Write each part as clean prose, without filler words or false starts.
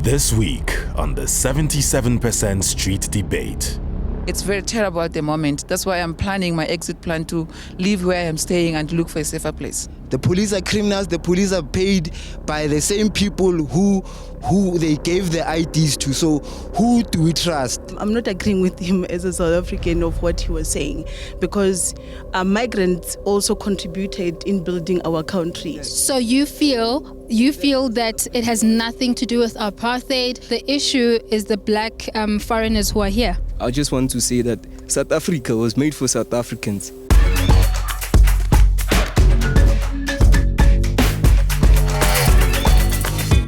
This week on the 77% Street Debate. It's very terrible at the moment. That's why I'm planning my exit plan to leave where I'm staying and look for a safer place. The police are criminals. The police are paid by the same people who they gave the IDs to. So who do we trust? I'm not agreeing with him as a South African of what he was saying, because migrants also contributed in building our country. So you feel that it has nothing to do with apartheid. The issue is the black foreigners who are here. I just want to say that South Africa was made for South Africans.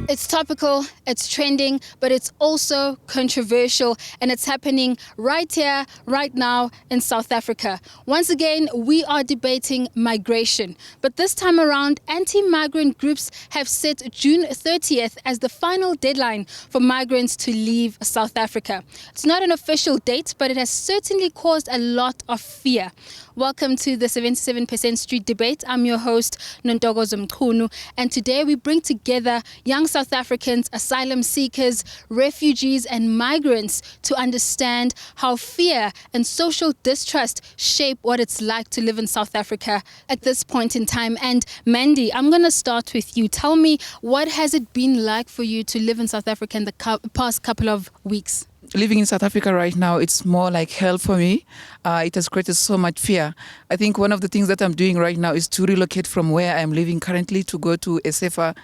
It's topical, it's trending, but it's also controversial, and it's happening right here, right now in South Africa. Once again, we are debating migration, but this time around, anti-migrant groups have set June 30th as the final deadline for migrants to leave South Africa. It's not an official date, but it has certainly caused a lot of fear. Welcome to the 77% Street Debate. I'm your host, Nontokozo Mkhunu, and today we bring together young South Africans, asylum seekers, refugees and migrants to understand how fear and social distrust shape what it's like to live in South Africa at this point in time. And Mandy, I'm going to start with you. Tell me, what has it been like for you to live in South Africa in the past couple of weeks? Living in South Africa right now, it's more like hell for me. It has created so much fear. I think one of the things that I'm doing right now is to relocate from where I'm living currently to go to a safer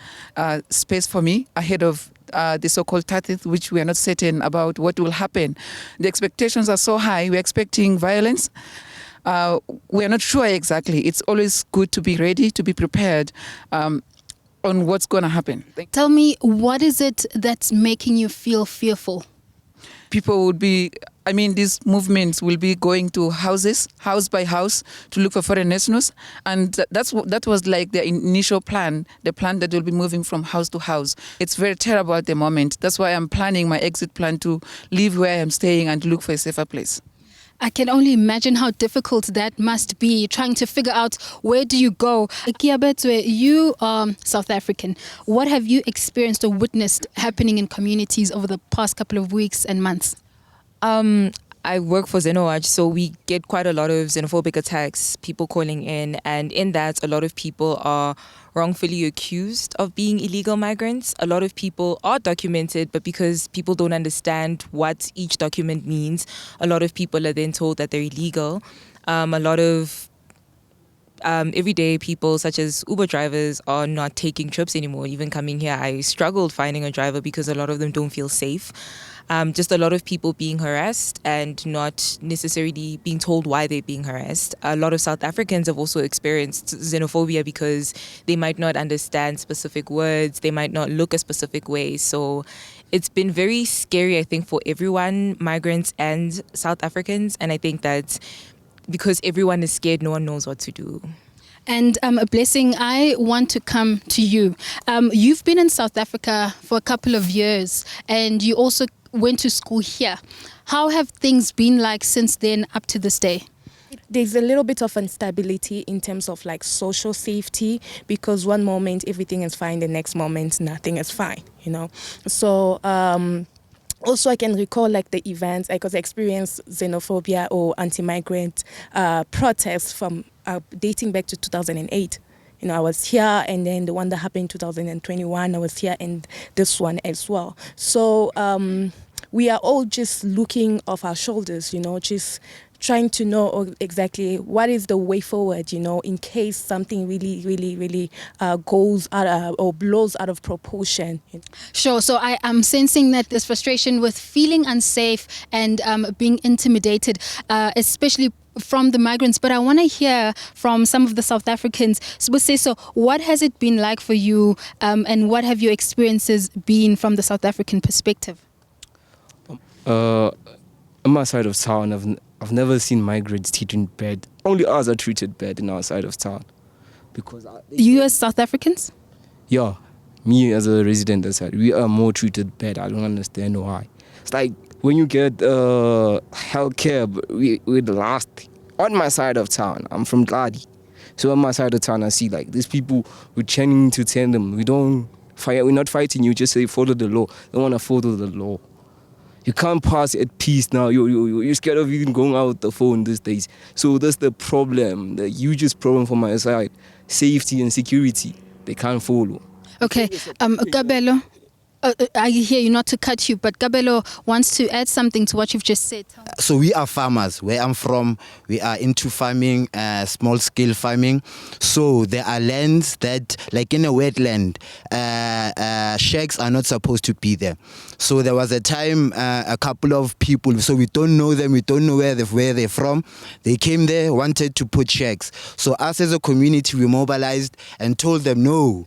space for me ahead of the so-called Apartheid, which we are not certain about what will happen. The expectations are so high. We're expecting violence. We are not sure exactly. It's always good to be ready, to be prepared on what's going to happen. Tell me, what is it that's making you feel fearful? People would be, these movements will be going to houses, house by house, to look for foreign nationals. And that was like the initial plan, the plan that will be moving from house to house. It's very terrible at the moment. That's why I'm planning my exit plan to leave where I'm staying and look for a safer place. I can only imagine how difficult that must be, trying to figure out where do you go. Kiabetwe, you are South African. What have you experienced or witnessed happening in communities over the past couple of weeks and months? I work for XenoWatch, so we get quite a lot of xenophobic attacks, people calling in, and in that, a lot of people are wrongfully accused of being illegal migrants. A lot of people are documented, but because people don't understand what each document means, a lot of people are then told that they're illegal. A lot of everyday people, such as Uber drivers, are not taking trips anymore. Even coming here, I struggled finding a driver because a lot of them don't feel safe. Just a lot of people being harassed and not necessarily being told why they're being harassed. A lot of South Africans have also experienced xenophobia because they might not understand specific words, they might not look a specific way. So it's been very scary, I think, for everyone, migrants and South Africans. And I think that because everyone is scared, no one knows what to do. And Blessing, I want to come to you. You've been in South Africa for a couple of years, and you also went to school here. How have things been like since then up to this day? There's a little bit of instability in terms of like social safety, because one moment everything is fine, the next moment nothing is fine, So also I can recall like the events, because I experienced xenophobia or anti-migrant protests from dating back to 2008. I was here, and then the one that happened in 2021, I was here, and this one as well. So we are all just looking off our shoulders, just trying to know exactly what is the way forward, in case something really, really, really goes out or blows out of proportion. Sure. So I am sensing that there's frustration with feeling unsafe and being intimidated, especially from the migrants. But I want to hear from some of the South Africans. So what has it been like for you, and what have your experiences been from the South African perspective? On my side of town, I've never seen migrants treated bad. Only us are treated bad in our side of town. Because you as South Africans? Yeah, me as a resident aside, we are more treated bad. I don't understand why. It's like when you get healthcare, we're the last. On my side of town, I'm from Gladi. So on my side of town, I see like these people, we're trying to tell them, we don't We're not fighting you. Just say follow the law. They want to follow the law. You can't pass at peace now. You're scared of even going out the phone these days. So that's the problem, the hugest problem from my side. Safety and security. They can't follow. Okay, Gabelo, I hear you, not to cut you, but Gabelo wants to add something to what you've just said. So we are farmers. Where I'm from, we are into farming, small-scale farming. So there are lands that, like in a wetland, shacks are not supposed to be there. So there was a time, a couple of people, so we don't know them, we don't know where they're from. They came there, wanted to put shacks. So us as a community, we mobilized and told them, no,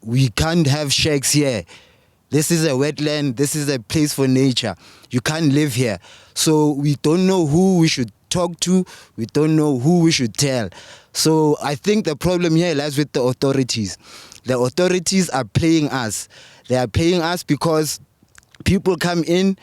we can't have shacks here. This is a wetland. This is a place for nature. You can't live here. So we don't know who we should talk to. We don't know who we should tell. So I think the problem here lies with the authorities. The authorities are playing us. They are playing us because people come into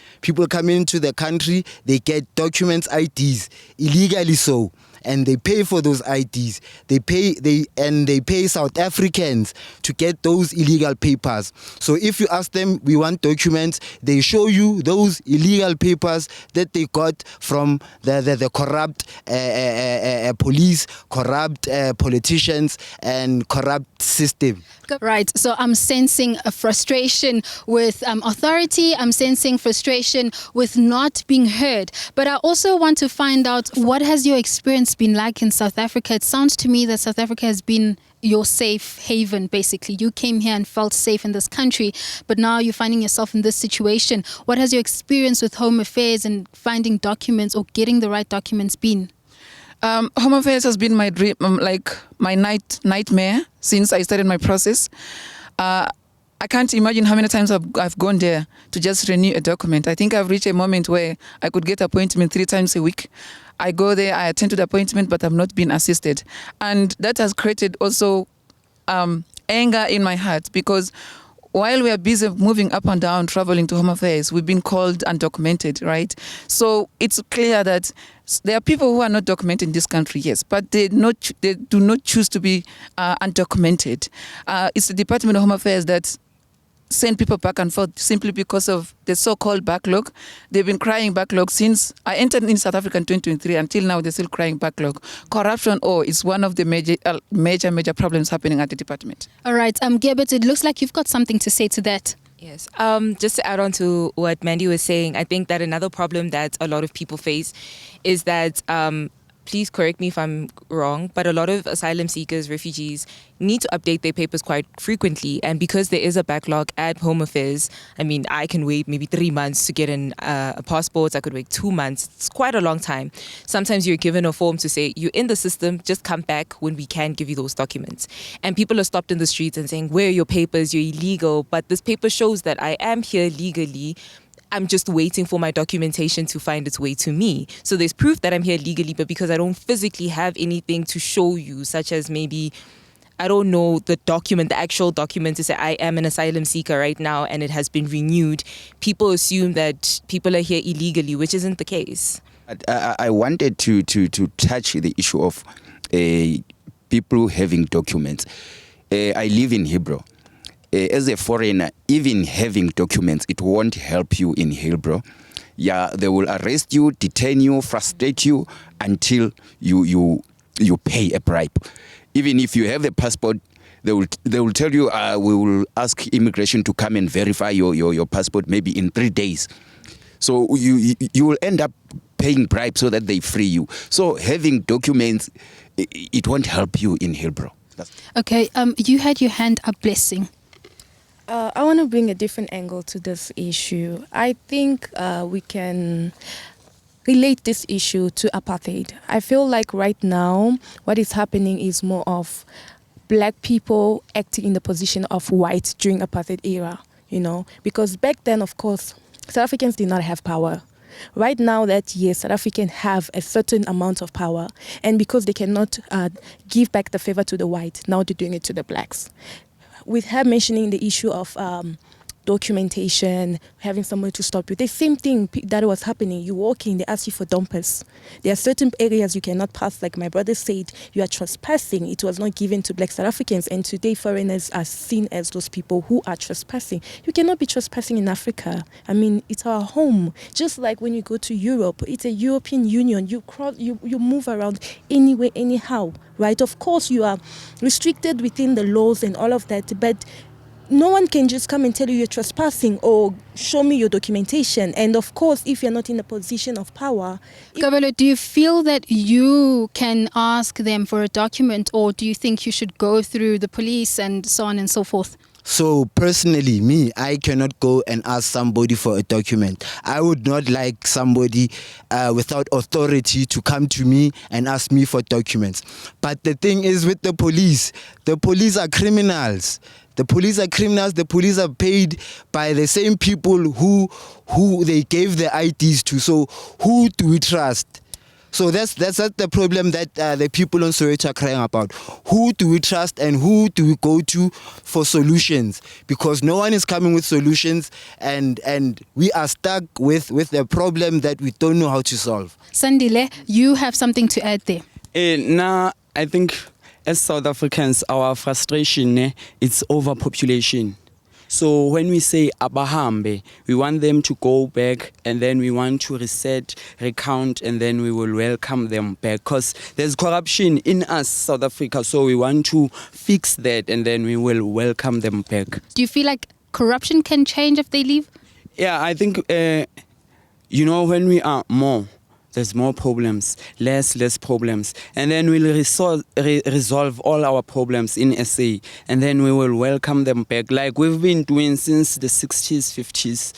the country, they get documents, IDs, illegally so. And they pay for those IDs. They pay South Africans to get those illegal papers. So if you ask them, we want documents, they show you those illegal papers that they got from the corrupt police, corrupt politicians, and corrupt system. Right. So I'm sensing a frustration with authority. I'm sensing frustration with not being heard. But I also want to find out, what has your experience been like in South Africa? It sounds to me that South Africa has been your safe haven, basically. You came here and felt safe in this country, but now you're finding yourself in this situation. What has your experience with Home Affairs and finding documents or getting the right documents been? Home Affairs has been my dream, like my nightmare since I started my process. I can't imagine how many times I've gone there to just renew a document. I think I've reached a moment where I could get appointment 3 times a week. I go there, I attend to the appointment, but I'm not being assisted. And that has created also anger in my heart, because while we are busy moving up and down, traveling to Home Affairs, we've been called undocumented, right? So it's clear that there are people who are not documented in this country, yes, but they do not choose to be undocumented. It's the Department of Home Affairs that send people back and forth simply because of the so-called backlog. They've been crying backlog since I entered in South Africa in 2023. Until now, they're still crying backlog. Corruption, is one of the major problems happening at the department. All right, Gebet, it looks like you've got something to say to that. Yes. Just to add on to what Mandy was saying, I think that another problem that a lot of people face is that please correct me if I'm wrong, but a lot of asylum seekers, refugees, need to update their papers quite frequently. And because there is a backlog at Home Affairs, I mean, I can wait maybe 3 months to get a passport. I could wait 2 months. It's quite a long time. Sometimes you're given a form to say, you're in the system, just come back when we can give you those documents. And people are stopped in the streets and saying, where are your papers? You're illegal. But this paper shows that I am here legally. I'm just waiting for my documentation to find its way to me. So there's proof that I'm here legally, but because I don't physically have anything to show you, such as maybe, I don't know, the actual document to say I am an asylum seeker right now and it has been renewed, people assume that people are here illegally, which isn't the case. I wanted to touch the issue of people having documents. I live in Hebrew. As a foreigner, even having documents, it won't help you in Hillbrow. Yeah, they will arrest you, detain you, frustrate you until you pay a bribe. Even if you have a passport, they will tell you, we will ask immigration to come and verify your passport maybe in 3 days. So you will end up paying bribes so that they free you. So having documents, it won't help you in Hillbrow. Okay, you had your hand up, Blessing. I want to bring a different angle to this issue. I think we can relate this issue to apartheid. I feel like right now what is happening is more of black people acting in the position of white during apartheid era, because back then, of course, South Africans did not have power. Right now that, yes, South Africans have a certain amount of power, and because they cannot give back the favor to the white, now they're doing it to the blacks. With her mentioning the issue of documentation, having somewhere to stop you. The same thing that was happening. You walk in, they ask you for dumpers. There are certain areas you cannot pass. Like my brother said, you are trespassing. It was not given to Black South Africans, and today foreigners are seen as those people who are trespassing. You cannot be trespassing in Africa. I mean, it's our home. Just like when you go to Europe, it's a European Union. You move around anywhere, anyhow, right? Of course, you are restricted within the laws and all of that, but no one can just come and tell you you're trespassing or show me your documentation. And of course, if you're not in a position of power... Kabelo, do you feel that you can ask them for a document, or do you think you should go through the police and so on and so forth? So personally, me, I cannot go and ask somebody for a document. I would not like somebody without authority to come to me and ask me for documents. But the thing is with the police are criminals. The police are criminals. The police are paid by the same people who they gave the IDs to. So who do we trust? So that's the problem that the people on Soweto are crying about. Who do we trust and who do we go to for solutions? Because no one is coming with solutions, and we are stuck with the problem that we don't know how to solve. Sandile, you have something to add there. Now, I think as South Africans, our frustration it's overpopulation. So when we say abahambe, we want them to go back, and then we want to reset, recount, and then we will welcome them back. Because there's corruption in us, South Africa, so we want to fix that, and then we will welcome them back. Do you feel like corruption can change if they leave? Yeah, I think, when we are more, there's more problems, less problems. And then we'll resolve all our problems in SA. And then we will welcome them back like we've been doing since the 60s, 50s.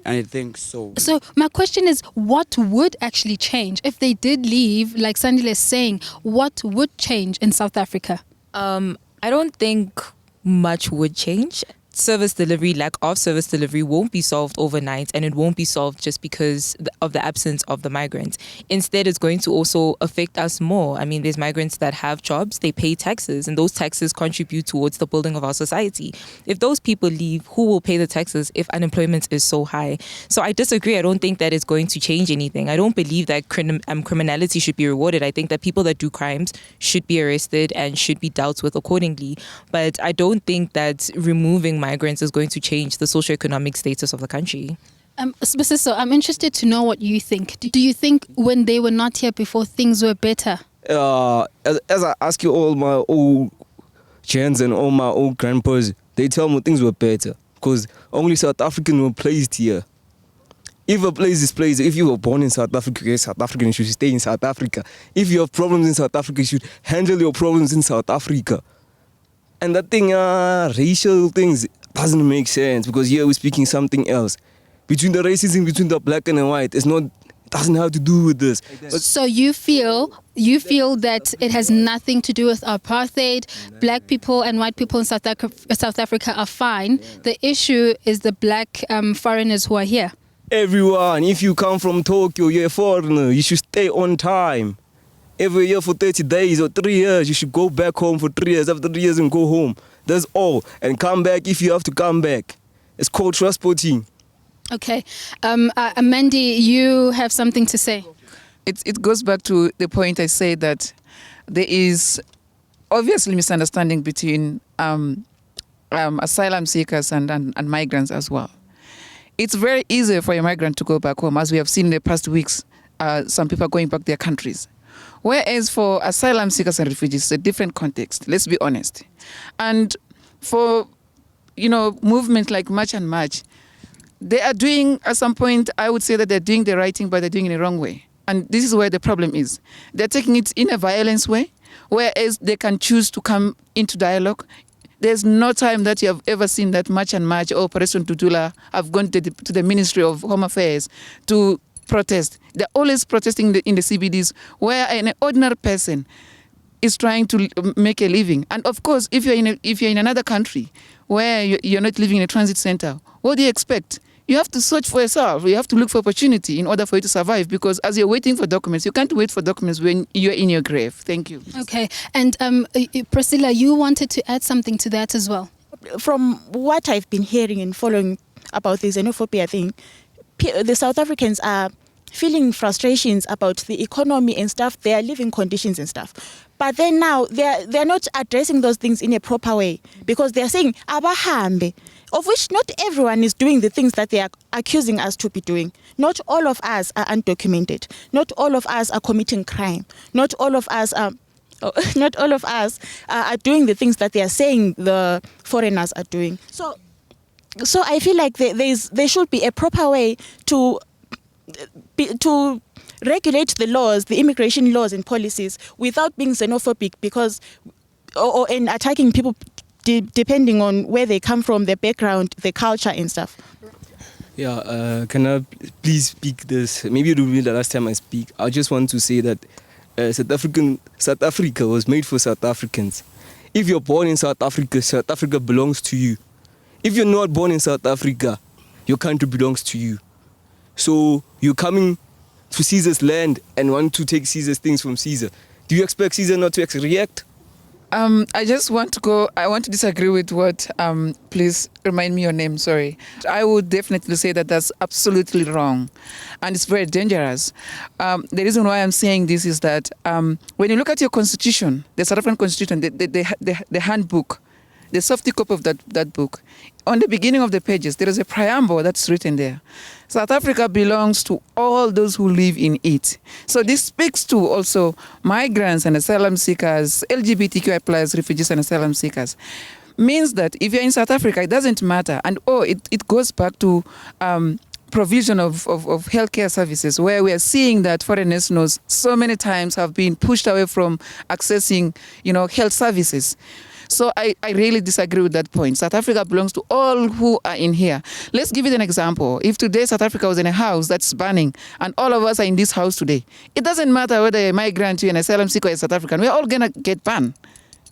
I think so. So my question is, what would actually change? If they did leave, like Sandile is saying, what would change in South Africa? I don't think much would change. Lack of service delivery won't be solved overnight, and it won't be solved just because of the absence of the migrants. Instead, it's going to also affect us more. I mean, there's migrants that have jobs, they pay taxes, and those taxes contribute towards the building of our society. If those people leave, who will pay the taxes if unemployment is so high? So I disagree. I don't think that it's going to change anything. I don't believe that criminality should be rewarded. I think that people that do crimes should be arrested and should be dealt with accordingly. But I don't think that removing migrants is going to change the socioeconomic status of the country. Sibusiso, I'm interested to know what you think. Do you think when they were not here before, things were better? As I ask you, all my old gens and all my old grandpas, they tell me things were better because only South Africans were placed here. If a place is placed, if you were born in South Africa, you're South African, you should stay in South Africa. If you have problems in South Africa, you should handle your problems in South Africa. And that thing, racial things, doesn't make sense because here we're speaking something else. Between the racism between the black and the white, doesn't have to do with this. So you feel that it has nothing to do with apartheid. Black people and white people in South Africa are fine. The issue is the black foreigners who are here. Everyone, if you come from Tokyo, you're a foreigner, you should stay on time. Every year for 30 days or 3 years, you should go back home for 3 years, after 3 years and go home. That's all. And come back if you have to come back. It's called transporting. Okay. Mandy, you have something to say. It goes back to the point I said that there is obviously misunderstanding between asylum seekers and migrants as well. It's very easy for a migrant to go back home, as we have seen in the past weeks, some people are going back to their countries. Whereas for asylum seekers and refugees, it's a different context, let's be honest. And for, movements like March and March, they are doing, at some point, I would say that they're doing the right thing, but they're doing it the wrong way. And this is where the problem is. They're taking it in a violence way, whereas they can choose to come into dialogue. There's no time that you have ever seen that March and March or Operation Tutula have gone to the Ministry of Home Affairs to protest. They're always protesting in the CBDs, where an ordinary person is trying to make a living. And of course, if you're in another country where you're not living in a transit center, what do you expect? You have to search for yourself. You have to look for opportunity in order for you to survive, because as you're waiting for documents, you can't wait for documents when you're in your grave. Thank you. Okay. And Priscilla, you wanted to add something to that as well. from what I've been hearing and following about the xenophobia thing, the South Africans are feeling frustrations about the economy and stuff, their living conditions and stuff. But then now they're not addressing those things in a proper way, because they're saying abahambe, of which not everyone is doing the things that they are accusing us to be doing. Not all of us are undocumented. Not all of us are committing crime. Not all of us are doing the things that they are saying the foreigners are doing. So I feel like there should be a proper way to regulate the laws, the immigration laws and policies, without being xenophobic, because and attacking people depending on where they come from, their background, their culture and stuff. Yeah, can I please speak this? Maybe it will be the last time I speak. I just want to say that South Africa was made for South Africans. If you're born in South Africa belongs to you. If you're not born in South Africa, your country belongs to you. So you're coming to Caesar's land and want to take Caesar's things from Caesar. Do you expect Caesar not to react? I want to disagree with what, please remind me your name, sorry. I would definitely say that that's absolutely wrong. And it's very dangerous. The reason why I'm saying this is that when you look at your constitution, the South African constitution, the handbook, the softy copy of that book, on the beginning of the pages, there is a preamble that's written there. South Africa belongs to all those who live in it. So this speaks to also migrants and asylum seekers, LGBTQI+, refugees and asylum seekers. Means that if you're in South Africa, it doesn't matter. And it goes back to provision of healthcare services, where we are seeing that foreign nationals so many times have been pushed away from accessing, health services. So I really disagree with that point. South Africa belongs to all who are in here. Let's give it an example. If today South Africa was in a house that's burning and all of us are in this house today, it doesn't matter whether you're a migrant, you're an asylum seeker, or a South African. We're all going to get banned.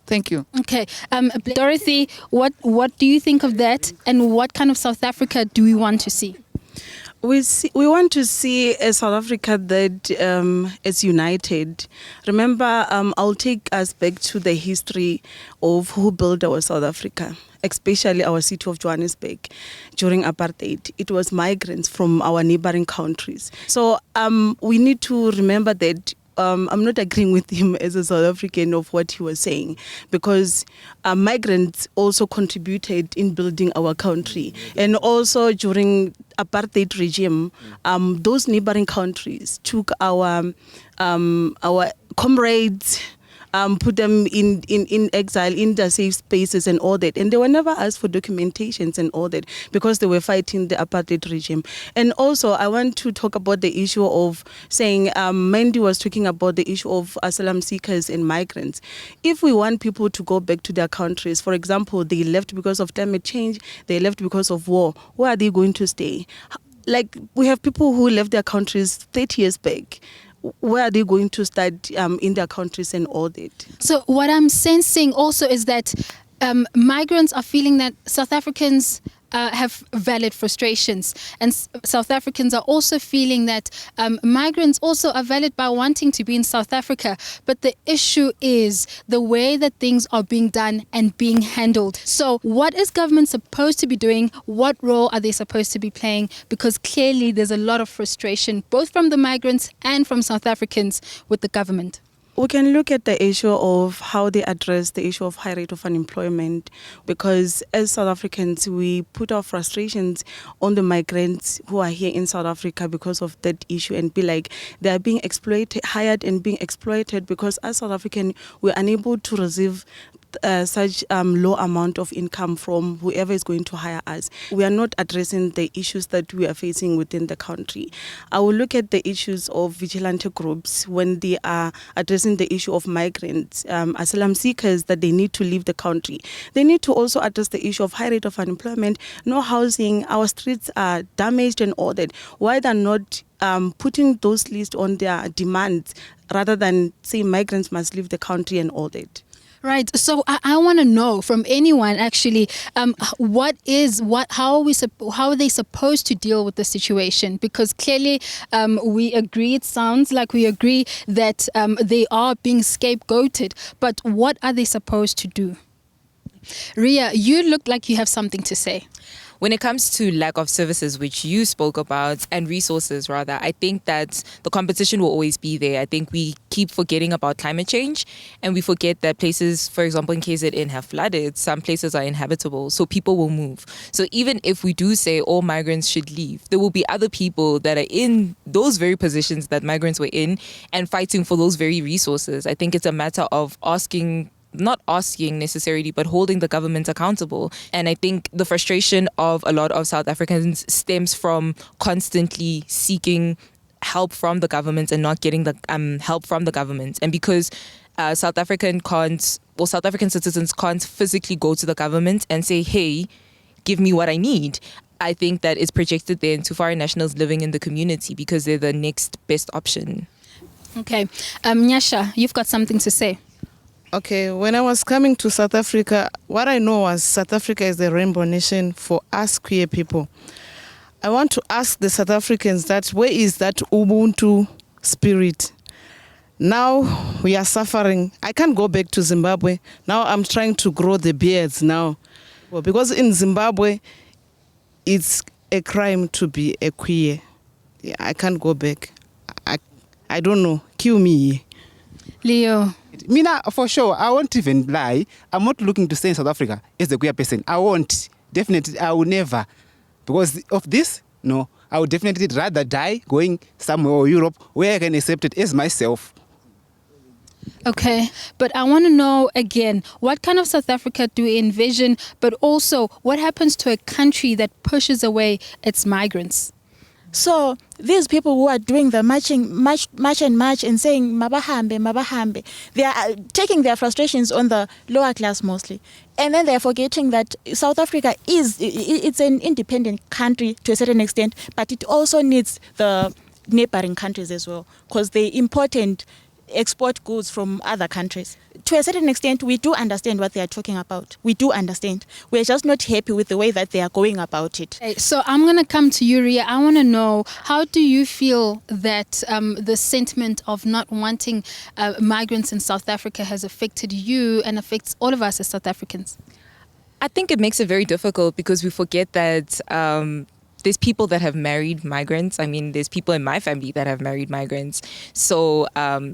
Thank you. Okay. Dorothy, what do you think of that, and what kind of South Africa do we want to see? We want to see a South Africa that is united. Remember, I'll take us back to the history of who built our South Africa, especially our city of Johannesburg during Apartheid. It was migrants from our neighboring countries. So we need to remember that I'm not agreeing with him as a South African of what he was saying, because migrants also contributed in building our country. And also during apartheid regime, those neighboring countries took our comrades, put them in exile, in the safe spaces and all that. And they were never asked for documentations and all that, because they were fighting the apartheid regime. And also, I want to talk about the issue of saying, Mandy was talking about the issue of asylum seekers and migrants. If we want people to go back to their countries, for example, they left because of climate change, they left because of war, where are they going to stay? Like, we have people who left their countries 30 years back. Where are they going to start in their countries and all that? So what I'm sensing also is that migrants are feeling that South Africans have valid frustrations, and South Africans are also feeling that migrants also are valid by wanting to be in South Africa. But the issue is the way that things are being done and being handled. So what is government supposed to be doing? What role are they supposed to be playing? Because clearly there's a lot of frustration, both from the migrants and from South Africans with the government. We can look at the issue of how they address the issue of high rate of unemployment, because as South Africans, we put our frustrations on the migrants who are here in South Africa because of that issue, and be like, they are being exploited, hired and being exploited, because as South African, we're unable to receive such low amount of income from whoever is going to hire us. We are not addressing the issues that we are facing within the country. I will look at the issues of vigilante groups when they are addressing the issue of migrants, asylum seekers, that they need to leave the country. They need to also address the issue of high rate of unemployment, no housing, our streets are damaged and all that. Why they're not putting those lists on their demands rather than saying migrants must leave the country and all that? Right. So I want to know from anyone actually, how are they supposed to deal with the situation? Because clearly we agree, it sounds like we agree that they are being scapegoated, but what are they supposed to do? Ria, you look like you have something to say. When it comes to lack of services, which you spoke about, and resources rather, I think that the competition will always be there. I think we keep forgetting about climate change, and we forget that places, for example, in KZN have flooded, some places are inhabitable, so people will move. So even if we do say all migrants should leave, there will be other people that are in those very positions that migrants were in and fighting for those very resources. I think it's a matter of not asking necessarily, but holding the government accountable. And I think the frustration of a lot of South Africans stems from constantly seeking help from the government and not getting the help from the government. And because South African citizens can't physically go to the government and say, hey, give me what I need, I think that it's projected then to foreign nationals living in the community because they're the next best option. Okay. Nyasha, you've got something to say. Okay, when I was coming to South Africa, what I know was South Africa is the rainbow nation for us queer people. I want to ask the South Africans that where is that ubuntu spirit? Now we are suffering. I can't go back to Zimbabwe. Now I'm trying to grow the beards now. Well, because in Zimbabwe, it's a crime to be a queer. Yeah, I can't go back. I don't know. Kill me. Leo. Mina, for sure, I won't even lie. I'm not looking to stay in South Africa as a queer person. I won't. Definitely, I will never. Because of this, no, I would definitely rather die going somewhere or Europe where I can accept it as myself. Okay, but I want to know again, what kind of South Africa do we envision, but also what happens to a country that pushes away its migrants? So these people who are doing the march and saying mabahambe, they are taking their frustrations on the lower class mostly, and then they are forgetting that South Africa it's an independent country to a certain extent, but it also needs the neighboring countries as well because they import and export goods from other countries. To a certain extent, we do understand what they are talking about. We do understand. We're just not happy with the way that they are going about it. Okay, so I'm going to come to you, Ria. I want to know, how do you feel that the sentiment of not wanting migrants in South Africa has affected you and affects all of us as South Africans? I think it makes it very difficult because we forget that there's people that have married migrants. I mean, there's people in my family that have married migrants. So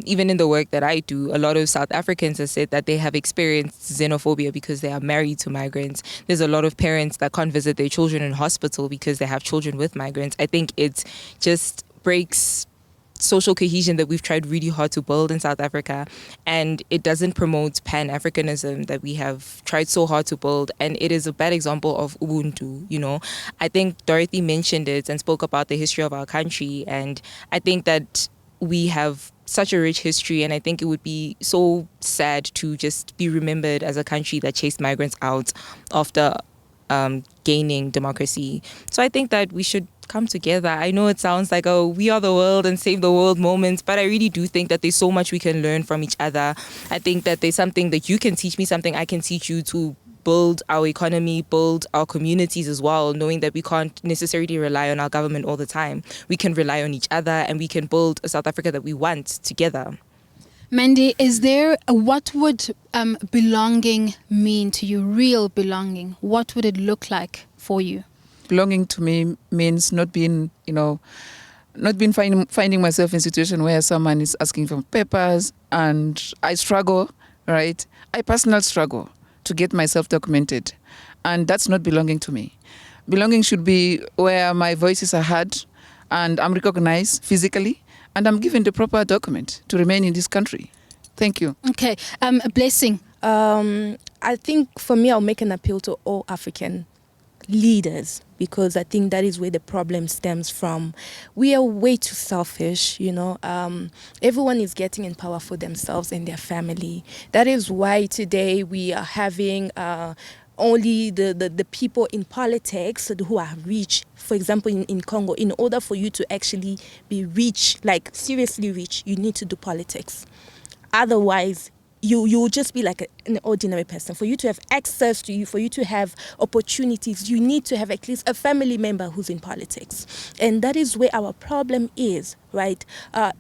even in the work that I do, a lot of South Africans have said that they have experienced xenophobia because they are married to migrants. There's a lot of parents that can't visit their children in hospital because they have children with migrants. I think it just breaks social cohesion that we've tried really hard to build in South Africa, and it doesn't promote Pan-Africanism that we have tried so hard to build, and it is a bad example of ubuntu, you know. I think Dorothy mentioned it and spoke about the history of our country, and I think that we have such a rich history, and I think it would be so sad to just be remembered as a country that chased migrants out after gaining democracy. So I think that we should come together. I know it sounds like, oh, we are the world and save the world moments, but I really do think that there's so much we can learn from each other. I think that there's something that you can teach me, something I can teach you to build our economy, build our communities as well, knowing that we can't necessarily rely on our government all the time. We can rely on each other and we can build a South Africa that we want together. Mandy, what would belonging mean to you, real belonging? What would it look like for you? Belonging to me means not being finding myself in a situation where someone is asking for papers and I struggle, right? I personally struggle to get myself documented, and that's not belonging to me. Belonging should be where my voices are heard and I'm recognized physically and I'm given the proper document to remain in this country. Thank you. Okay, a blessing. I think for me, I'll make an appeal to all African leaders, because I think that is where the problem stems from. We are way too selfish, you know. Everyone is getting in power for themselves and their family. That is why today we are having only the people in politics who are rich. For example, in Congo, in order for you to actually be rich, like seriously rich, you need to do politics. Otherwise, you will just be like an ordinary person. For you to have access to you, for you to have opportunities, you need to have at least a family member who's in politics. And that is where our problem is, right?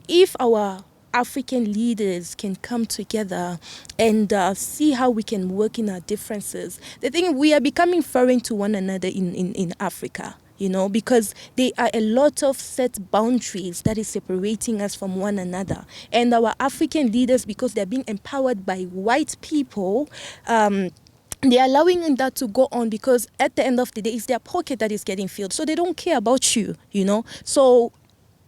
If our African leaders can come together and see how we can work in our differences. The thing, we are becoming foreign to one another in Africa, you know, because there are a lot of set boundaries that is separating us from one another. And our African leaders, because they're being empowered by white people, they're allowing that to go on, because at the end of the day, it's their pocket that is getting filled. So they don't care about you, you know. So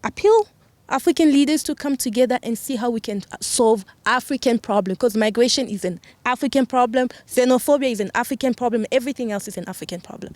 appeal African leaders to come together and see how we can solve African problem, because migration is an African problem, xenophobia is an African problem, everything else is an African problem.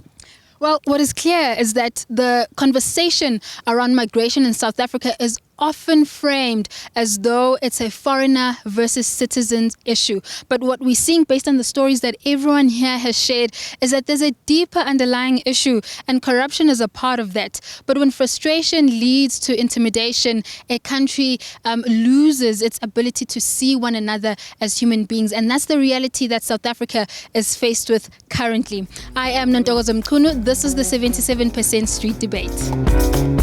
Well, what is clear is that the conversation around migration in South Africa is often framed as though it's a foreigner versus citizens issue. But what we're seeing based on the stories that everyone here has shared is that there's a deeper underlying issue, and corruption is a part of that. But when frustration leads to intimidation, a country loses its ability to see one another as human beings. And that's the reality that South Africa is faced with currently. I am Nontokozo Mkunu. This is the 77% Street Debate.